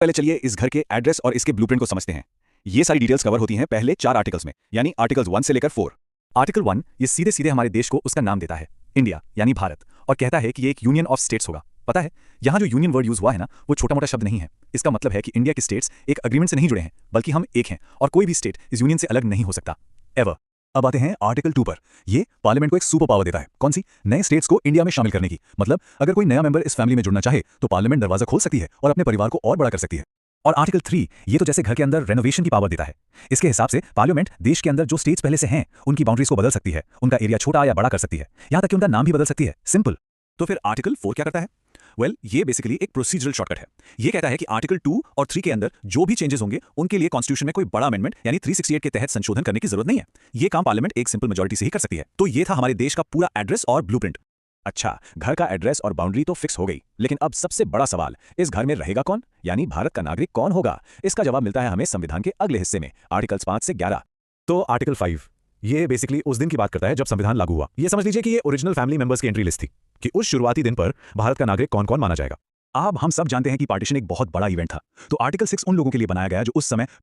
पहले चलिए इस घर के एड्रेस और इसके ब्लूप्रिंट को समझते हैं। ये सारी डिटेल्स कवर होती हैं पहले 4 आर्टिकल्स में, यानी आर्टिकल्स 1 से लेकर 4। आर्टिकल 1 ये सीधे सीधे हमारे देश को उसका नाम देता है, इंडिया यानी भारत, और कहता है कि ये एक यूनियन ऑफ स्टेट्स होगा। पता है, यहाँ जो यूनियन वर्ड यूज हुआ है ना, वो छोटा मोटा शब्द नहीं है। इसका मतलब है कि इंडिया के स्टेट्स एक अग्रीमेंट से नहीं जुड़े हैं, बल्कि हम एक हैं और कोई भी स्टेट इस यूनियन से अलग नहीं हो सकता, एवर। अब आते हैं आर्टिकल 2 पर। ये पार्लियामेंट को एक सुपर पावर देता है। कौन सी? नए स्टेट्स को इंडिया में शामिल करने की। मतलब अगर कोई नया मेंबर इस फैमिली में जुड़ना चाहे तो पार्लियामेंट दरवाजा खोल सकती है और अपने परिवार को और बड़ा कर सकती है। और आर्टिकल 3 ये तो जैसे घर के अंदर रेनोवेशन की पावर देता है। इसके हिसाब से पार्लियामेंट देश के अंदर जो स्टेट्स पहले से हैं उनकी बाउंड्रीज को बदल सकती है, उनका एरिया छोटा या बड़ा कर सकती है, यहां तक कि उनका नाम भी बदल सकती है। सिंपल। तो फिर आर्टिकल 4 क्या करता है? वेल, ये बेसिकली एक प्रोसीजरल शॉर्टकट है। ये कहता है कि आर्टिकल 2 और 3 के अंदर जो भी चेंजेस होंगे उनके लिए कॉन्स्टिट्यूशन में कोई बड़ा अमेंडमेंट यानी 368 के तहत संशोधन करने की जरूरत नहीं है। ये काम पार्लियामेंट एक सिंपल मेजॉरिटी से ही कर सकती है। तो ये था हमारे देश का पूरा एड्रेस और ब्लूप्रिंट। अच्छा, घर का एड्रेस और बाउंड्री तो फिक्स हो गई, लेकिन अब सबसे बड़ा सवाल, इस घर में रहेगा कौन, यानी भारत का नागरिक कौन होगा? इसका जवाब मिलता है हमें संविधान के अगले हिस्से में, आर्टिकल्स 5 से 11। तो आर्टिकल 5 ये बेसिकली उस दिन की बात करता है जब संविधान लागू हुआ। ये समझ लीजिए कि ये ओरिजिनल फैमिली मेंबर्स की एंट्री लिस्ट थी कि उस शुरुआती दिन पर भारत का नागरिक कौन कौन माना जाएगा। अब हम सब जानते हैं कि पार्टीशन एक बहुत बड़ा इवेंट था, तो आर्टिकल 6 उन लोगों के लिए बनाया गया जो उस समय